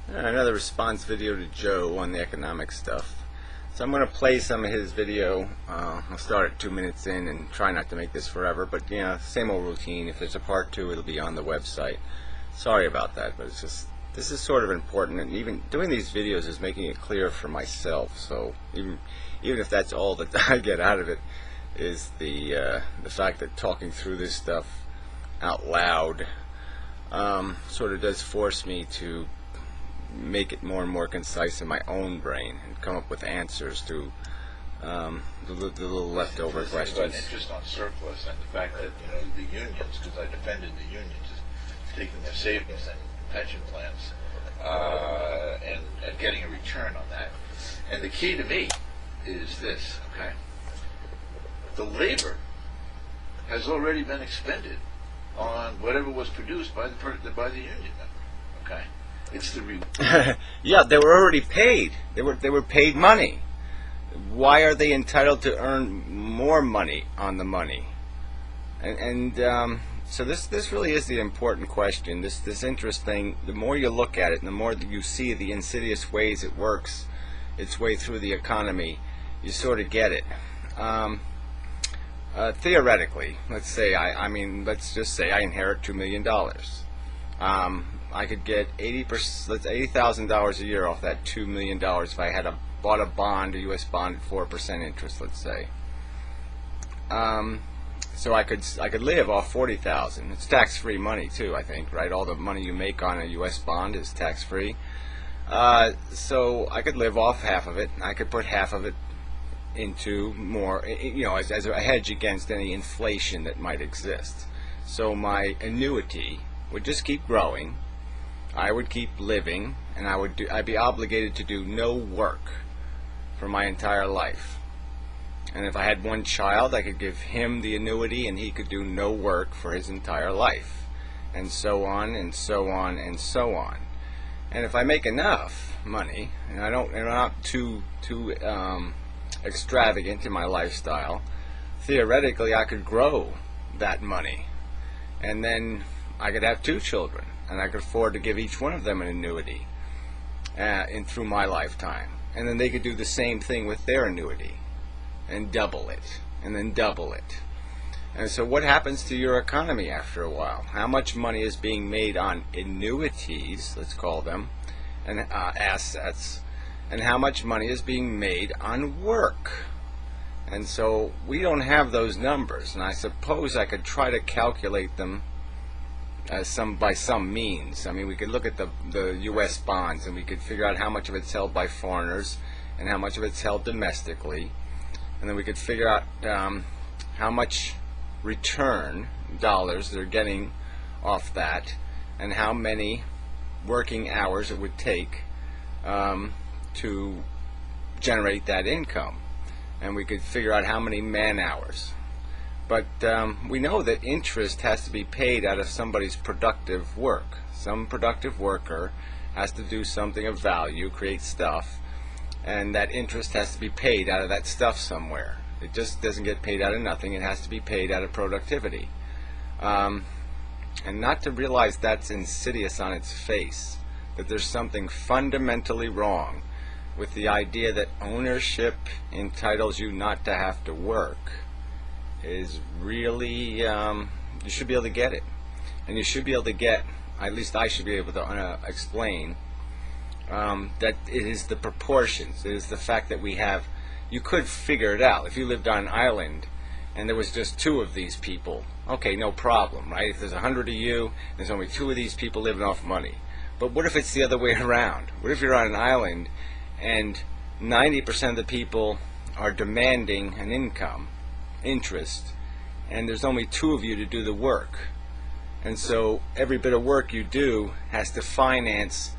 Another response video to Joe on the economic stuff. So I'm going to play some of his video. I'll start at 2 minutes in and try not to make this forever, but same old routine. If there's a part 2, it'll be on the website. Sorry about that, but it's just, this is sort of important, and even doing these videos is making it clear for myself. So even if that's all that I get out of it, is the fact that talking through this stuff out loud sort of does force me to make it more and more concise in my own brain and come up with answers to the little leftover questions. Interest on surplus and the fact that the unions, because I defended the unions, taking their savings and pension plans and getting a return on that. And the key to me is this: okay, the labor has already been expended on whatever was produced by the union member. Okay. It's the yeah, they were already paid. They were paid money. Why are they entitled to earn more money on the money? So this really is the important question. This interest thing. The more you look at it, and the more that you see the insidious ways it works its way through the economy, you sort of get it. Theoretically, let's just say I inherit $2 million. I could get $80,000 a year off that $2 million if I had bought a bond, a U.S. bond at 4% interest, let's say. So I could live off $40,000. It's tax-free money too, I think, right? All the money you make on a U.S. bond is tax-free. So I could live off half of it. I could put half of it into more, as a hedge against any inflation that might exist. So my annuity would just keep growing. I would keep living, and I'd be obligated to do no work for my entire life. And if I had one child, I could give him the annuity, and he could do no work for his entire life, and so on and so on and so on. And if I make enough money, and I'm not too extravagant in my lifestyle, theoretically I could grow that money, and then I could have 2 children, and I could afford to give each one of them an annuity through my lifetime. And then they could do the same thing with their annuity and double it, and then double it. And so what happens to your economy after a while? How much money is being made on annuities, let's call them, and assets, and how much money is being made on work? And so we don't have those numbers, and I suppose I could try to calculate them by some means. I mean, we could look at the U.S. bonds, and we could figure out how much of it's held by foreigners and how much of it's held domestically, and then we could figure out how much return dollars they're getting off that, and how many working hours it would take to generate that income, and we could figure out how many man hours. But we know that interest has to be paid out of somebody's productive work. Some productive worker has to do something of value, create stuff, and that interest has to be paid out of that stuff somewhere. It just doesn't get paid out of nothing. It has to be paid out of productivity. And not to realize that's insidious on its face, that there's something fundamentally wrong with the idea that ownership entitles you not to have to work, is really, you should be able to get it. And you should be able to get, at least I should be able to explain, that it is the proportions. It is the fact that you could figure it out. If you lived on an island and there was just 2 of these people, okay, no problem, right? If there's 100 of you, there's only 2 of these people living off money. But what if it's the other way around? What if you're on an island and 90% of the people are demanding an income, interest, and there's only 2 of you to do the work? And so every bit of work you do has to finance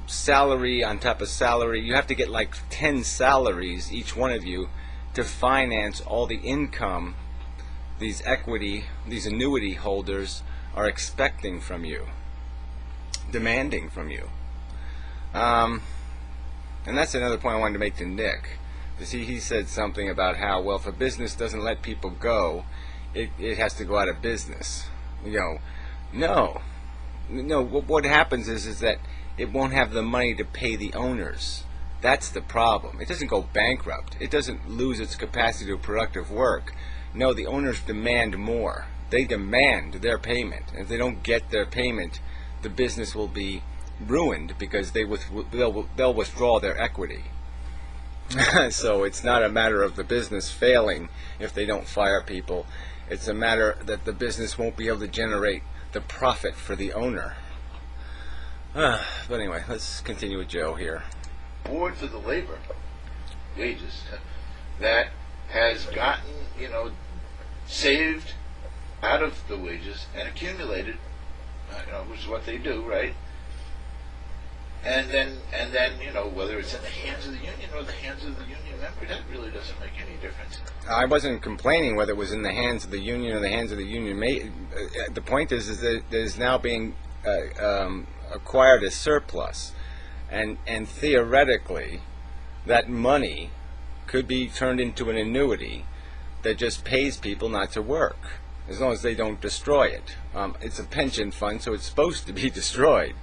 salary on top of salary. You have to get like 10 salaries, each one of you, to finance all the income these annuity holders are expecting from you, demanding from you. And that's another point I wanted to make to Nick. He said something about how, well, if a business doesn't let people go, it has to go out of business. No. What happens is that it won't have the money to pay the owners. That's the problem. It doesn't go bankrupt. It doesn't lose its capacity to productive work. No, the owners demand more. They demand their payment. And if they don't get their payment, the business will be ruined because they'll withdraw their equity. So it's not a matter of the business failing if they don't fire people. It's a matter that the business won't be able to generate the profit for the owner. But anyway, let's continue with Joe here. Award for the labor wages that has gotten, saved out of the wages and accumulated, which is what they do, right? And then, whether it's in the hands of the union or the hands of the union member, that really doesn't make any difference. I wasn't complaining whether it was in the hands of the union or the hands of the union. The point is that it is now being acquired as surplus, and theoretically, that money could be turned into an annuity that just pays people not to work, as long as they don't destroy it. It's a pension fund, so it's supposed to be destroyed.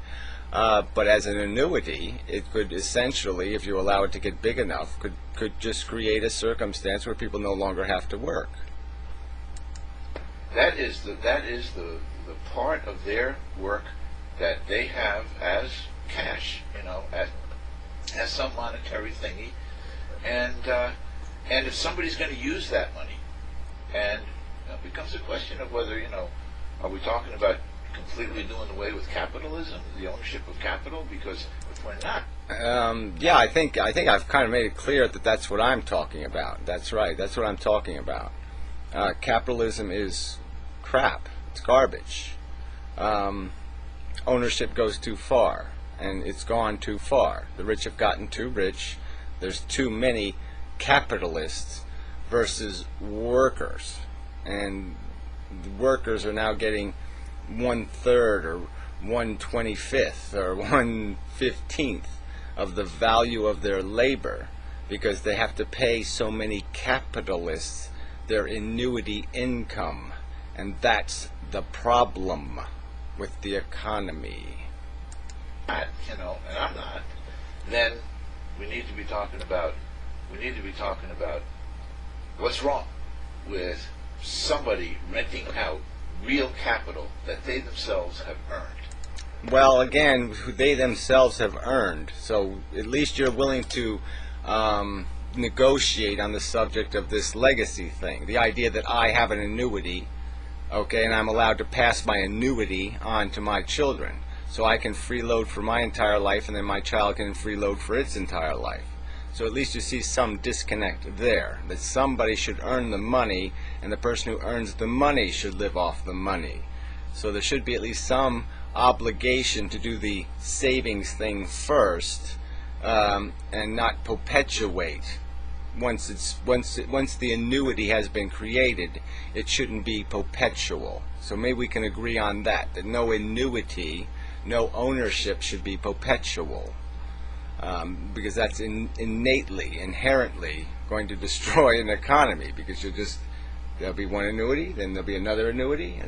But as an annuity, it could essentially, if you allow it to get big enough, could just create a circumstance where people no longer have to work. That is the part of their work that they have as cash, as some monetary thingy, and if somebody's going to use that money, and it becomes a question of whether are we talking about completely doing away with capitalism, the ownership of capital? Because if we're not, yeah, I think I've kind of made it clear that that's what I'm talking about. That's right. That's what I'm talking about. Capitalism is crap. It's garbage. Ownership goes too far, and it's gone too far. The rich have gotten too rich. There's too many capitalists versus workers, and the workers are now getting 1/3 or 1/25 or 1/15 of the value of their labor because they have to pay so many capitalists their annuity income, and that's the problem with the economy. And I'm not, then we need to be talking about what's wrong with somebody renting out real capital that they themselves have earned. Well, again, they themselves have earned. So at least you're willing to negotiate on the subject of this legacy thing. The idea that I have an annuity, okay, and I'm allowed to pass my annuity on to my children. So I can freeload for my entire life, and then my child can freeload for its entire life. So at least you see some disconnect there, that somebody should earn the money, and the person who earns the money should live off the money. So there should be at least some obligation to do the savings thing first, and not perpetuate. Once the annuity has been created, it shouldn't be perpetual. So maybe we can agree on that no annuity, no ownership should be perpetual. Because that's inherently going to destroy an economy, because there'll be one annuity, then there'll be another annuity,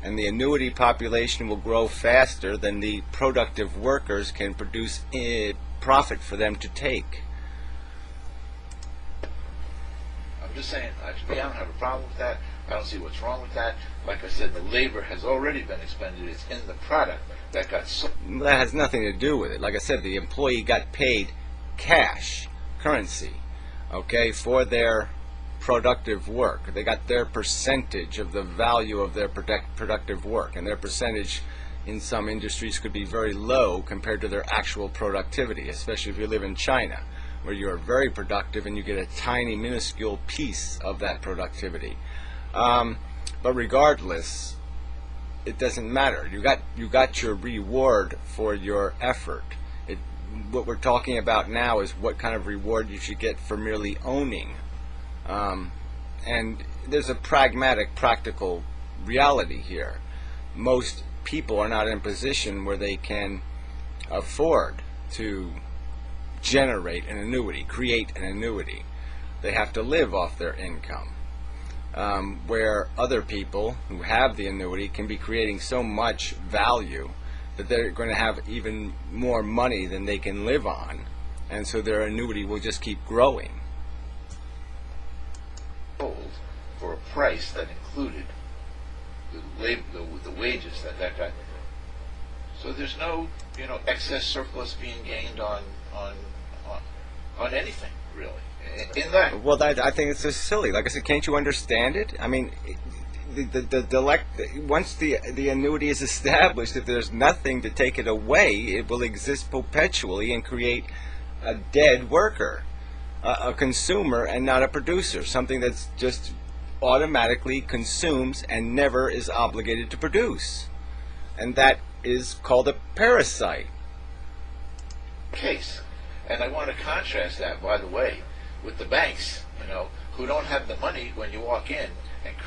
and the annuity population will grow faster than the productive workers can produce profit for them to take. I'm just saying, I don't have a problem with that. I don't see what's wrong with that. Like I said, the labor has already been expended. It's in the product that got sold. That has nothing to do with it. Like I said, the employee got paid cash, currency, okay, for their productive work. They got their percentage of the value of their productive work, and their percentage in some industries could be very low compared to their actual productivity, especially if you live in China, where you're very productive and you get a tiny, minuscule piece of that productivity. But regardless, it doesn't matter. You got your reward for your effort. What we're talking about now is what kind of reward you should get for merely owning. And there's a pragmatic, practical reality here. Most people are not in a position where they can afford to generate an annuity, create an annuity. They have to live off their income. Where other people who have the annuity can be creating so much value that they're going to have even more money than they can live on, and so their annuity will just keep growing. Sold for a price that included the wages that guy. So there's no excess surplus being gained on anything really. In that, Well, I think it's just silly. Like I said, can't you understand it? I mean, once the annuity is established, if there's nothing to take it away, it will exist perpetually and create a dead worker, a consumer and not a producer, something that's just automatically consumes and never is obligated to produce. And that is called a parasite. case. And I want to contrast that, by the way, with the banks, who don't have the money when you walk in and